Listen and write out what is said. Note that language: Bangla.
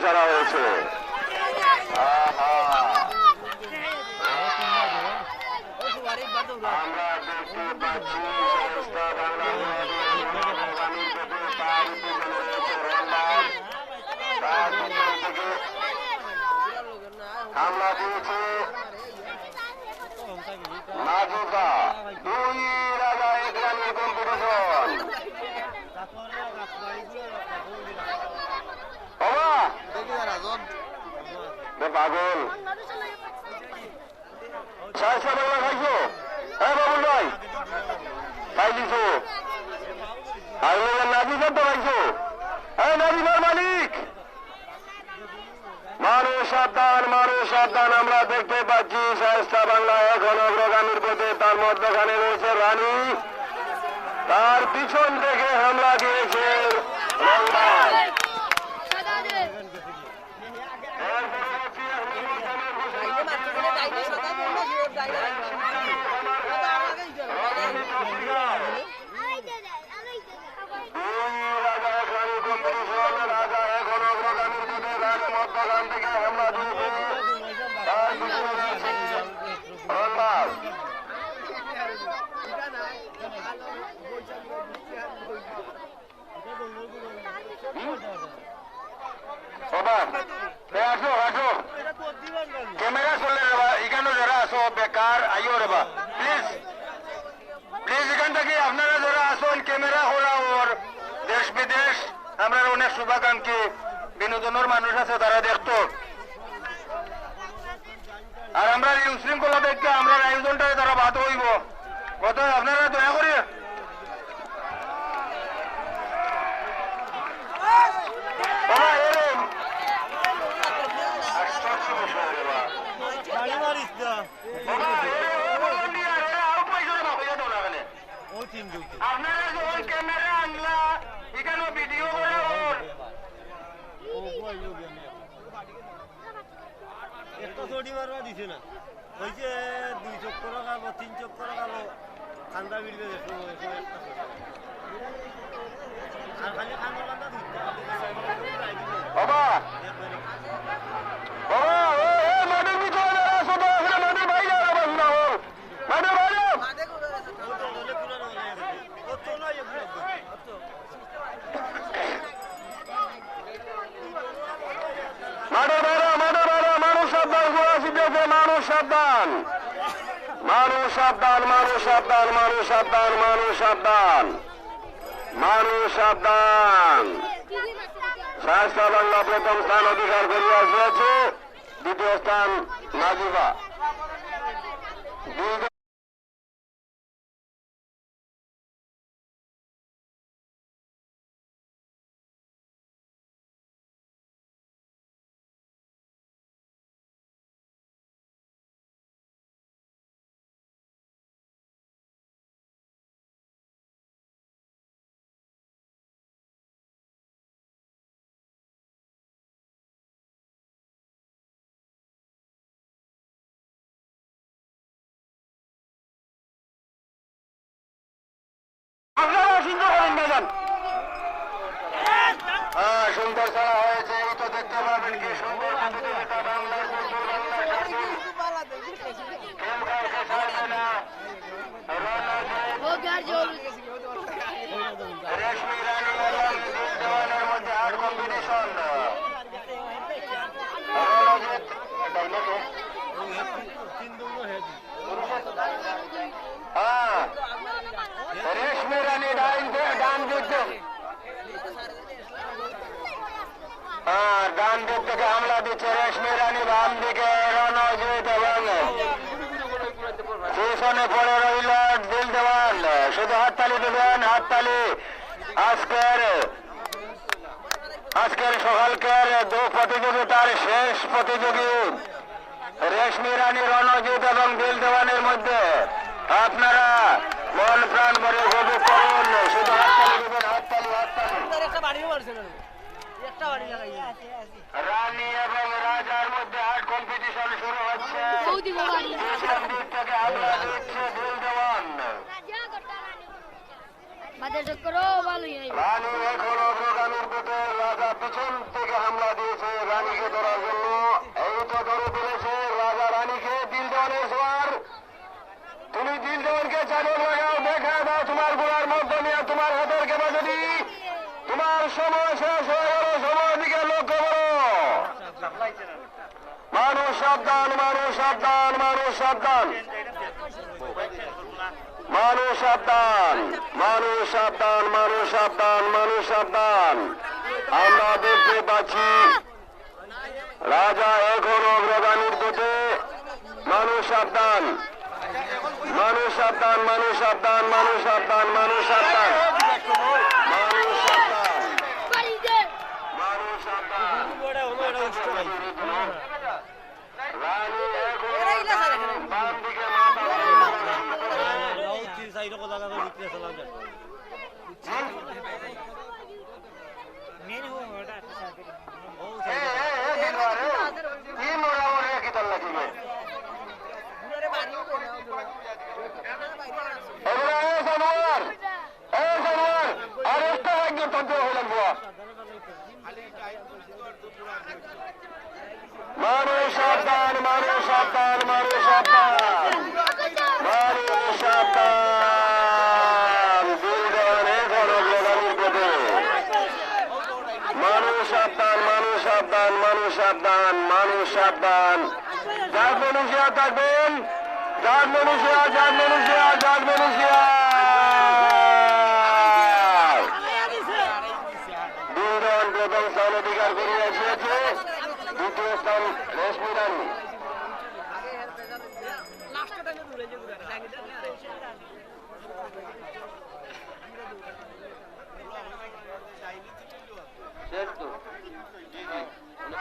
করা হয়েছে। আমরা দেখতে পাচ্ছি হামলা দিয়েছে মাজুকা। 2 রাজা 1 রানের কম্পিটিশন। পাগল সাহেব বাংলা খাইছো? হ্যাঁ বাবুল ভাই খাই দিছো? আর নাজিফার তো খাইছো? হ্যাঁ নাজিফার মালিক। মানুষ সাবধান, মানুষ সাবধান। আমরা দেখতে পাচ্ছি শায়েস্তা বাংলা এখন অগ্রগামীর পথে, তার মধ্যখানে রয়েছে রানী, তার পিছন থেকে হামলা দিয়েছে রাজা এখন অগ্রগামীর পথে, তার মধ্যখান থেকে হামলা দিয়েছে তার পিছনে রয়েছে রনবাস। আসো আসো, ক্যামেরা চলে রেবা, এখানে যারা আসো বেকার আইও রেবা প্লিজ প্লিজ। এখান থেকে আপনারা যারা আসুন ক্যামেরা খোলা ওর দেশ বিদেশ আমরা অনেক শুভাকাঙ্ক্ষী বিনোদনের মানুষ আছে, তারা দেখতো। আর আমরা এই উশৃঙ্খলা দেখতে আমরা আয়োজনটাকে তারা বাদ হইব, কত আপনারা দয়া করে আপনারা যখন ক্যামেরা আনলা এখানে ভিডিও করে একটা চটি মারবা দিছে না, ওই যে 2 চক্কর গেল 3 চক্কর গেল খান্দা বিড়বে দেখো আর খালি খান্দা খান্দা দিতে বাবা বাবা ও মাদের ভিতরে আসো তো, এখানে মাদের বাইরে আসো না, ও মাদের বাইরে মানুষ সাবধান, মানুষ সাবধান, মানুষ সাবধান, মানুষ সাবধান, মানুষ সাবধান, মানুষ সাবধান, মানুষ সাবধান। শায়েস্তা বাংলা প্রথম স্থান অধিকার করিয়া আসিয়াছে, দ্বিতীয় স্থান নাজিফা। আপনারা সুন্দর করেন বাজান। হ্যাঁ সুন্দর খেলা হয়েছে, এই তো দেখতে পাবেন কি সুন্দর প্রতিযোগিতা। বাংলার প্রচুর বাংলা রেশমি রানী এবং দেওয়ানের মধ্যে 8 কম্পিটিশন। হ্যাঁ রেশমি রানী ডান যুদ্ধ, হ্যাঁ ডান দিক থেকে হামলা দিচ্ছে রেশমি রানী, বাম দিকে রণজিৎ এবং পিছনে পড়ে রইল দিল দেওয়ান। শুধু হাততালি দেবেন, হাততালি। আজকের সকালকের 2 প্রতিযোগিতার শেষ প্রতিযোগী রেশমি রানী, রণজিৎ এবং দিল দেওয়ানের মধ্যে আপনারা মন প্রাণ ভরে উপভোগ করুন। শুধু হাততালি দেবেন, হাততালি হাততালি। রানী এবং রাজার মধ্যে 8 কম্পিটিশন শুরু হচ্ছে। দিক থেকে হামলা দিচ্ছে দিল দেওয়ান। রানী এখন অগ্রগামীর পথে, রাজা পিছন থেকে হামলা দিয়েছে। রানী মানুষ সাবধান, মানুষ সাবধান, মানুষ সাবধান, মানুষ সাবধান, মানুষ সাবধান, মানুষ সাবধান, মানুষ সাবধান। আমরা দেখতে পাচ্ছি রাজা এখন অগ্রগামীর পথে। মানুষ সাবধান, মানুষ সাবধান, মানুষ সাবধান, মানুষ সাবধান, মানুষ সাবধান, মানুষ সাবধান, মানুষ সাবধান। রানী এখন বাম দিকে মাথা কি মোড়ামুড়ি কি তার লাগিবে জানোয়ার, জানোয়ার আর একটা একজন তন্ত্র হইলাম বুয়া। মানুষ সাবধান, মানুষ সাবধান, মানুষ সাবধান, মানুষ সাবধান। দুর্গণ এখন অগ্রগামীর পথে। মানুষ সাবধান, মানুষ সাবধান, মানুষ সাবধান, মানুষ সাবধান। যার মনুষ্যা থাকবেন, যার মনুষ্যা, যার মনুষ্যা, যার মনুষ্যা। দুর্গণ প্রথম স্থান অধিকার করে এসেছে, দ্বিতীয় স্থান রেশমি রানী। শেষ তো